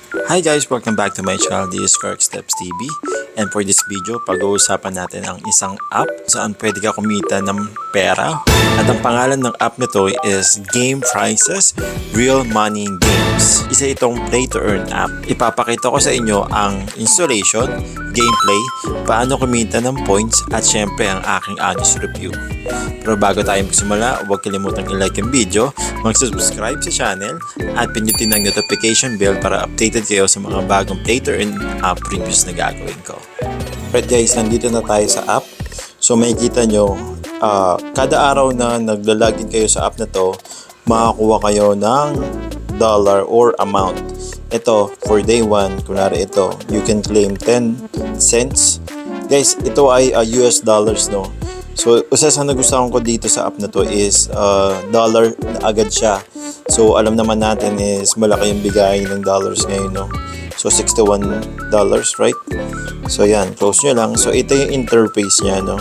Hi guys! Welcome back to my channel. This is Correct Steps TV. And for this video, pag-uusapan natin ang isang app saan pwede ka kumita ng pera. At ang pangalan ng app nito is Game Prices Real Money Games. Isa itong play-to-earn app. Ipapakita ko sa inyo ang installation, gameplay, paano kumita ng points at syempre ang aking honest review. Pero bago tayo magsimula, huwag kalimutang i-like ang video, mag-subscribe sa channel at pinutin ang notification bell para updated kayo sa mga bagong play-to-earn app reviews na gagawin ko. Right guys, nandito na tayo sa app. So makikita nyo, kada araw na naglalagin kayo sa app na to, makakuha kayo ng dollar or amount. Ito, for day 1, kunwari ito, you can claim 10 cents. Guys, ito ay US dollars, no? So, isa sa nagustuhan ko dito sa app na to is dollar na agad siya. So, alam naman natin is malaki yung bigay ng dollars ngayon, no? So, $61, right? So, ayan, close nyo lang. So, ito yung interface niya, no?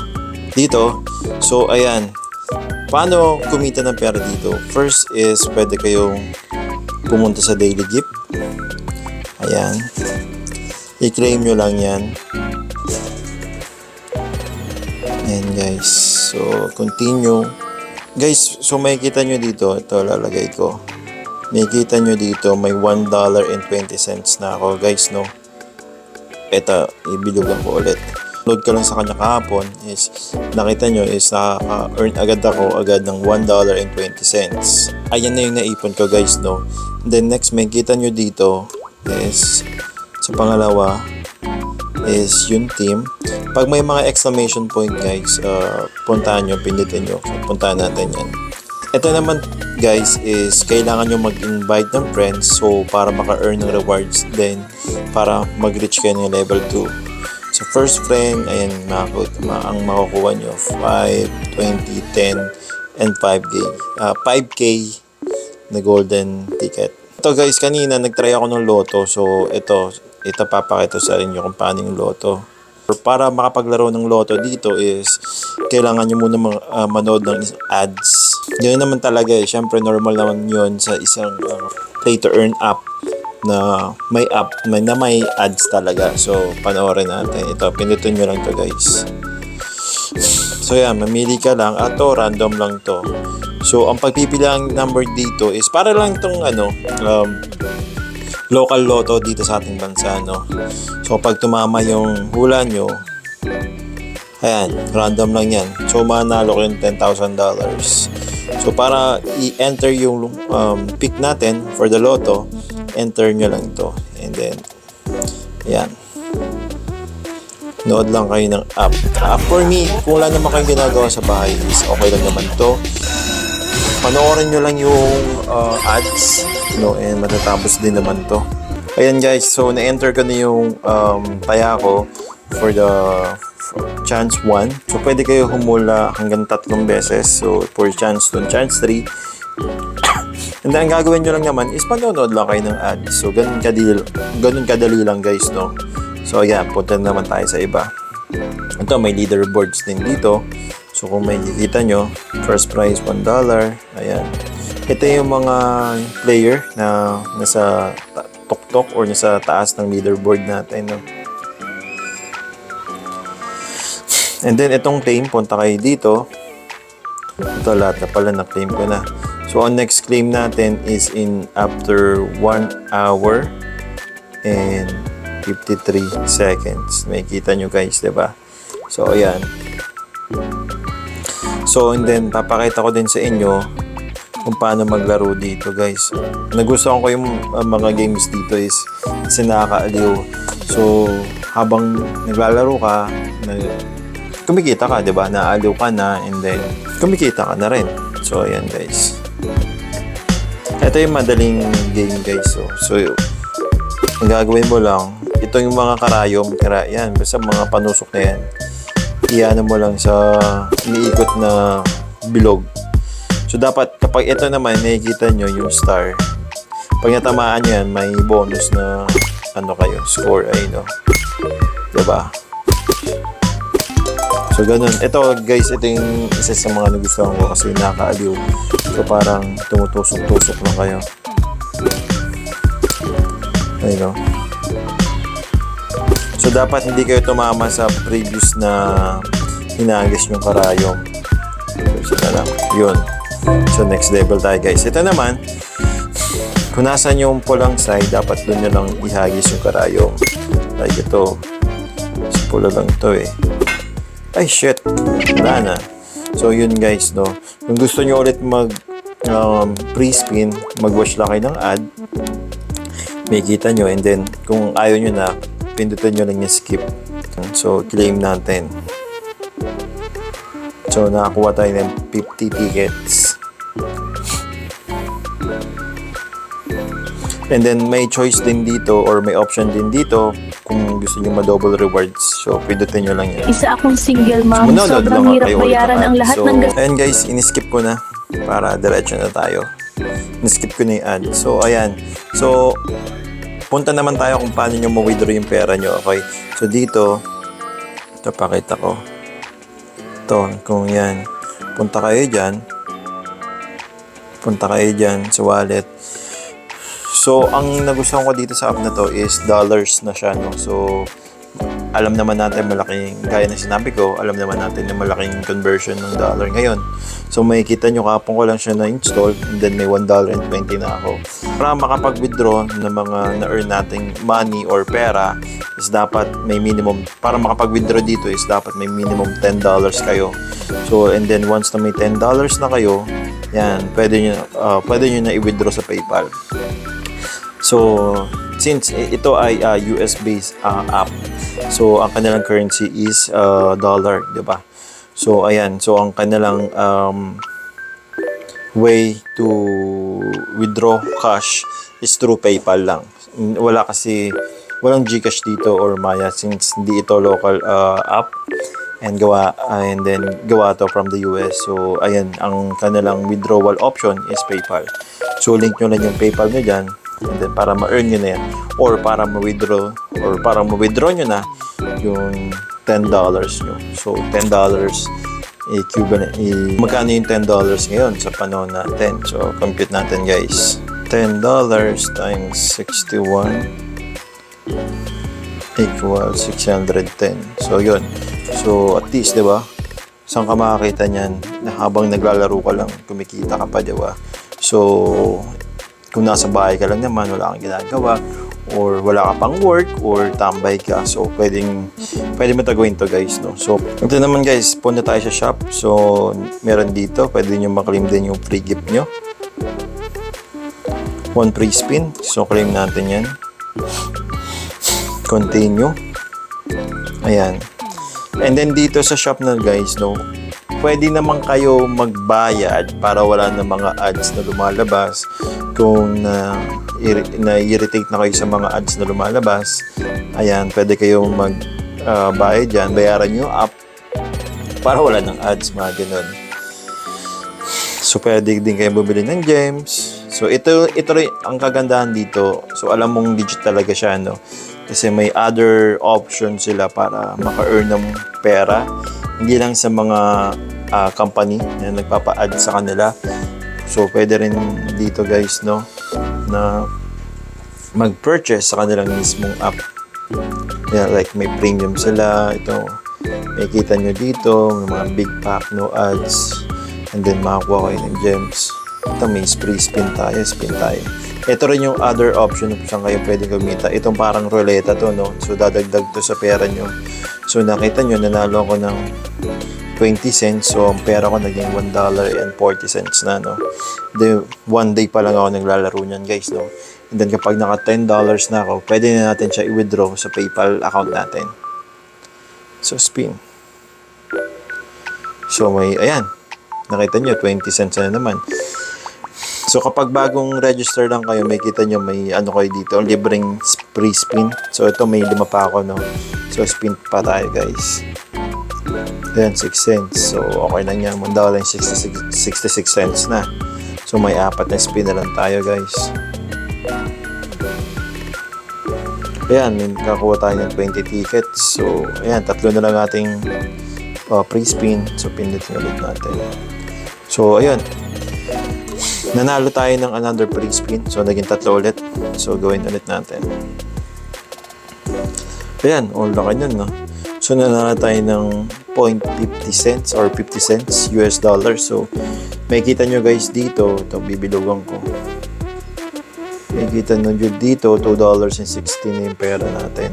Dito, so, ayan, paano kumita ng pera dito? First is, pwede kayong pumunta sa daily gift. Ayan. I-claim nyo lang yan. Ayan guys. So, continue. Guys, so makikita nyo dito. Ito, lalagay ko. Makikita nyo dito, may $1.20 na ako guys, no? Ito, ibilugan ko ulit. Load ka lang sa kanya kahapon is, nakita nyo is naka-earn agad ako agad ng $1.20. Ayan na yung naipon ko guys, no? And then next, makikita nyo dito is, sa pangalawa, is yung team. Pag may mga exclamation point guys, puntahan nyo, pindutin nyo. Puntahan natin yan. Ito naman guys is kailangan nyo mag-invite ng friends so para maka-earn ng rewards din para mag-reach kayo ng level 2. So first friend, ayan, ang makukuha nyo 5, 20, 10, and 5K. 5K na golden ticket. Ito guys, kanina nagtry ako ng loto. So ito papakita sa inyo kung paano yung loto. Para makapaglaro ng loto dito is kailangan nyo muna manood ng ads. Yun naman talaga eh. Siyempre normal naman yun sa isang play to earn app na may ads talaga. So panoorin natin. Ito, pinutin nyo lang to guys. So yan, mamili ka lang. Ato, random lang to. So ang pagpipilang number dito is para lang itong local lotto dito sa ating bansa, no? So, pag tumama yung hula nyo, ayan, random lang yan. So, manalo ko yung $10,000. So, para i-enter yung pick natin for the lotto, enter nyo lang to. And then, ayan. Nood lang kayo ng app. For me, kung wala naman kayong ginagawa sa bahay, is okay lang naman to. Panoorin nyo lang yung ads, no, and matatapos din naman to. Ayan guys, so na-enter ko na yung taya ko for the chance 1. So pwede kayo humula hanggang 3 beses. So for chance 2, chance 3. And then ang gagawin nyo lang naman is panonood lang kayo ng ads. So ganun kadali lang guys, no. So ayan, punta naman tayo sa iba. Ito, may leaderboards din dito. So kung may kikita nyo, first prize $1. Ayan. Ito yung mga player na nasa tuktok or nasa taas ng leaderboard natin, no? And then itong claim, punta kayo dito. Ito lahat na pala na-claim ko na. So ang next claim natin is in after 1 hour and 53 seconds. May kita nyo guys, diba? So ayan. So, and then, papakita ko din sa inyo kung paano maglaro dito, guys. Nagustuhan ko yung mga games dito is kasi nakakaaliw. So, habang naglalaro ka, kumikita ka, diba? Naaliw ka na, and then, kumikita ka na rin. So, ayan, guys. Ito yung madaling game, guys. So ang gagawin mo lang, ito yung mga karayom, yan, basta mga panusok na yan. Iyan mo lang sa iniikot na bilog. So, dapat kapag ito naman, nakikita nyo yung star. Pag natamaan nyo yan, may bonus na score ay, no? Diba? So, ganun. Ito, guys, ito yung isa sa mga nagustuhan ko kasi nakakaaliw. So, parang tumutusok-tusok lang kayo. Ayun, no? So, dapat hindi kayo tumama sa previous na hinagis yung karayom. So, na lang. Yun. So, next level tayo, guys. Ito naman, kung nasan yung pulang side, dapat doon nyo lang ihagis yung karayom. Like ito. So, pula lang ito eh. Ay, shit. Wala na. So, yun guys, no. Kung gusto nyo ulit mag pre-spin, mag-watch lang kayo ng ad. May kita nyo. And then, kung ayaw nyo na, pindutin nyo lang yung skip. So, claim natin. So, nakakuha tayo ng 50 tickets. And then, may choice din dito or may option din dito kung gusto nyo ma-double rewards. So, pindutin nyo lang yan. Isa akong single mom. Manonood Sobrang lang hirap kayo ulit bayaran ng ang ad. lahat So, ng gas. ayan guys, in-skip ko na para diretso na tayo. In-skip ko na yung ad. So, ayan. So, punta naman tayo kung paano nyo ma-withdraw yung pera nyo. Okay? So, dito, ito pakita ko. Ito, kung yan. Punta kayo dyan. Punta kayo dyan sa wallet. So, ang nagustuhan ko dito sa app na to is dollars na siya, no? So, alam naman natin malaking, gaya na sinabi ko, alam naman natin na malaking conversion ng dollar ngayon. So, makikita nyo kapon ko lang siya na-install and then may $1.20 na ako. Para makapag-withdraw ng mga na-earn nating money or pera is dapat may minimum, para makapag-withdraw dito is dapat may minimum $10 kayo. So, and then once na may $10 na kayo, yan, pwede nyo na i-withdraw sa PayPal. So, since ito ay US-based app, so ang kanilang currency is dollar, di ba? So, ayan. So, ang kanilang way to withdraw cash is through PayPal lang. Walang GCash dito or Maya since hindi ito local app and then gawa to from the US. So, ayan. Ang kanilang withdrawal option is PayPal. So, link nyo lang yung PayPal nyo dyan. And then, para ma-earn nyo na yan. Or para ma-withdraw nyo na yung $10 nyo. So, $10 equivalent. Magkano yung $10 ngayon sa panahon natin? So, compute natin guys. $10 times 61 equals 610. So, yun. So, at least, di ba? Saan ka makakita niyan na habang naglalaro ka lang, kumikita ka pa, di ba? So, kung nasa bahay ka lang naman, wala kang ginagawa, or wala ka pang work, or tambay ka. So, pwede mo gawin to guys, no? So, ito naman guys, punta tayo sa shop. So, meron dito, pwede nyo maklaim din yung free gift nyo. 1 free spin. So, claim natin yan. Continue. Ayan. And then dito sa shop na guys, no, pwede naman kayo magbayad para wala na mga ads na lumalabas. Kung na-irritate na kayo sa mga ads na lumalabas, ayan, pwede kayong magbayad dyan, bayaran nyo app para wala ng ads, mga ganun. So, pwede din kayo bumili ng gems. So, ito rin ang kagandahan dito. So, alam mong legit talaga siya, no? Kasi may other option sila para maka-earn ng pera. Hindi lang sa mga company na nagpapa-add sa kanila. So, pwede rin dito guys, no, na mag-purchase sa kanilang mismong app. Yeah, like may premium sila. Ito, may kita nyo dito, may mga big pack, no ads. And then, makakuha kayo ng gems. Ito, may free spin tayo. Ito rin yung other option kung saan kayo pwede kumita. Itong parang ruleta to, no? So, dadagdag to sa pera nyo. So, nakita nyo, nanalo ako ng 20 cents. So, ang pera ko naging $1.40 na, no? The one day pa lang ako naglalaro niyan, guys, no? And then, kapag naka $10 na ako, pwede na natin siya i-withdraw sa PayPal account natin. So, spin. So, ayan. Nakita nyo, 20 cents na naman. So, kapag bagong register lang kayo, may kita nyo, may ano kayo dito, libreng free spin. So, ito may 5 pa ako, no? So, spin pa tayo, guys. Then, 6 cents. So, okay lang yan. $1.66 na. So, may 4 na spin na lang tayo, guys. Ayan, may kakuha tayo ng 20 tickets. So, ayan, 3 na lang ating free spin. So, pindutin ulit natin. So, ayan. Nanalo tayo ng another free spin. So, naging 3 ulit. So, gawin ulit natin. Ayan, all laki nun, no? So, nanalo tayo ng 0.50 cents or 50 cents US dollar. So, may kita nyo guys dito. Ito, bibilugan ko. May kita nyo dito, $2.16 na yung pera natin.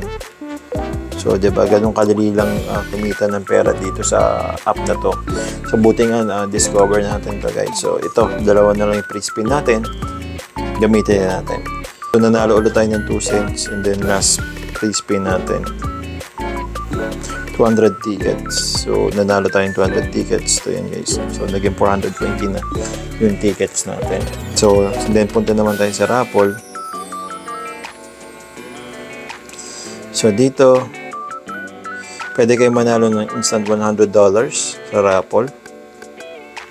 So, diba, ganun kadali lang kumita ng pera dito sa app na to. So, buti nga discover natin to guys. So, ito, dalawa na lang yung free spin natin. Gamitin natin. So, nanalo ulit tayo ng 2 cents and then last free spin natin. 200 tickets. So, nanalo tayong 200 tickets. Ito yan guys. So, naging 420 na yung tickets natin. So, then punta naman tayo sa raffle. So, dito, pwede kayo manalo ng instant $100 sa raffle.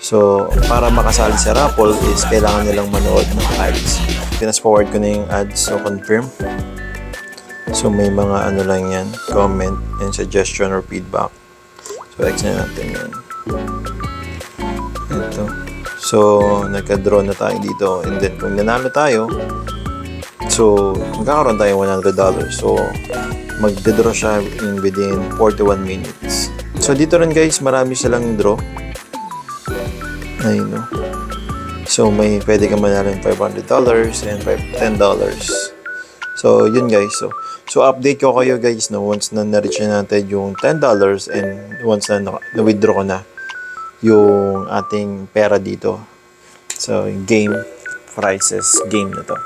So, para makasali sa raffle is kailangan nilang manood ng ads. Pinas forward ko na yung ads. So, confirm. So, may mga ano lang yan, comment and suggestion or feedback. So, X na natin yan. Ito. So, nagka-draw na tayo dito. And then, kung nanalo tayo, so, magkakaroon tayo $100. So, magde-draw siya within 41 minutes. So, dito rin guys, marami silang draw. Ayun, no? So, may pwede ka manalo ng $500 and $10. So, yun guys. So update ko kayo guys, no, once na na-reach na natin yung $10 and once na na-withdraw ko na yung ating pera dito. So, game prices game na to.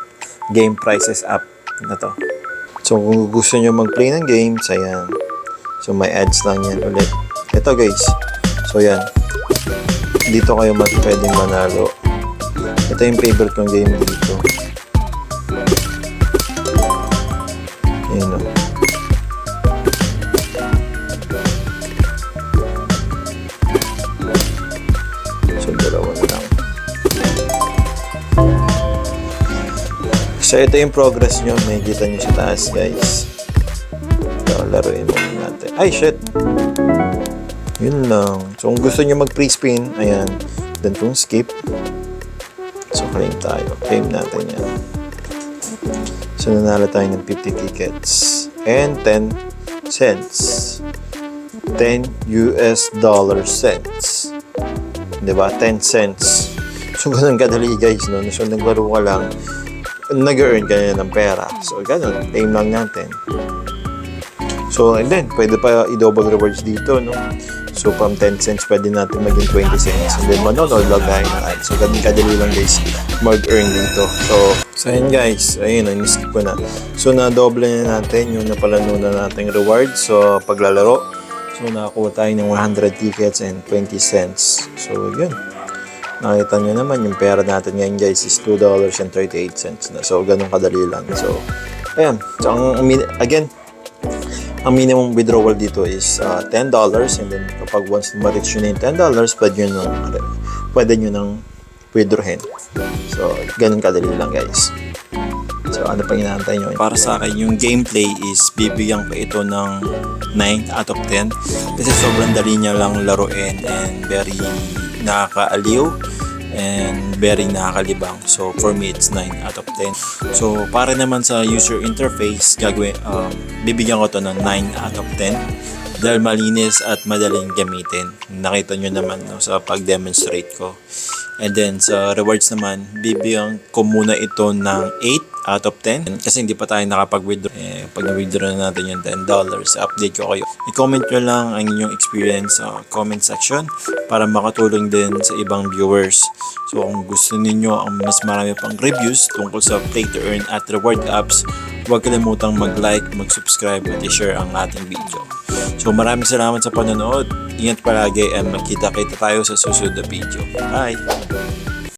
Game prices app na to. So, kung gusto nyo mag-play ng games, ayan. So, may ads lang yan ulit. Ito guys. So, yan. Dito kayo pwedeng manalo. Ito yung favorite kong game dito. Ayan o. So, dalawa na lang. So, ito yung progress nyo. May kita nyo sa taas, guys. So, laruin mo natin. Ay, shit! Yun lang. So, kung gusto nyo mag-pre-spin, ayan. Then, kung skip. So, claim tayo. Claim natin yan. So, nanalo tayo ng 50 tickets. And 10 cents. 10 US dollar cents. Diba? 10 cents. So, ganun kadali, guys, no? So, naglaro ka lang, nag-earn ka na ng pera. So, ganun. Claim lang natin. So, and then, pwede pa i-double rewards dito, no? So, from 10 cents, pwede natin maging 20 cents. And then, manonood lang tayo ng ads. So, ganun kadali lang, guys, mag-earn dito. So, ayun, guys. Ayun, in-skip ko na. So, na-double na natin yung napalano na nating reward. So, paglalaro. So, nakakuha tayo ng 100 tickets and 20 cents. So, yun. Nakita nyo naman, yung pera natin ngayon guys is $2.38 na. So, ganun kadali lang. So, ayan. So, again, ang minimum withdrawal dito is $10. And then, kapag once ma-reach nyo na yung $10, pwede nyo nang withdrawin. So, ganun kadali lang guys. So, ano pang inaantay nyo? Para sa akin, yung gameplay is bibigyan ko ito ng 9 out of 10. Kasi sobrang dali niya lang laruin and very nakakaaliw and very nakakalibang. So for me it's 9 out of 10. So para naman sa user interface, bibigyan ko to ng 9 out of 10 dahil malinis at madaling gamitin. Nakita nyo naman, no, sa pag-demonstrate ko. And then sa rewards naman, bibigyan ko muna ito ng 8 out of 10 kasi hindi pa tayo nakapag-withdraw. Pag na-withdraw na natin yung $10, update ko kayo. I-comment nyo lang ang inyong experience sa comment section para makatulong din sa ibang viewers. So kung gusto ninyo ang mas marami pang reviews tungkol sa play to earn at reward apps, huwag kalimutang mag-like, mag-subscribe at i-share ang ating video. So maraming salamat sa panonood. Ingat palagi at magkita-kita tayo sa susunod na video. Bye!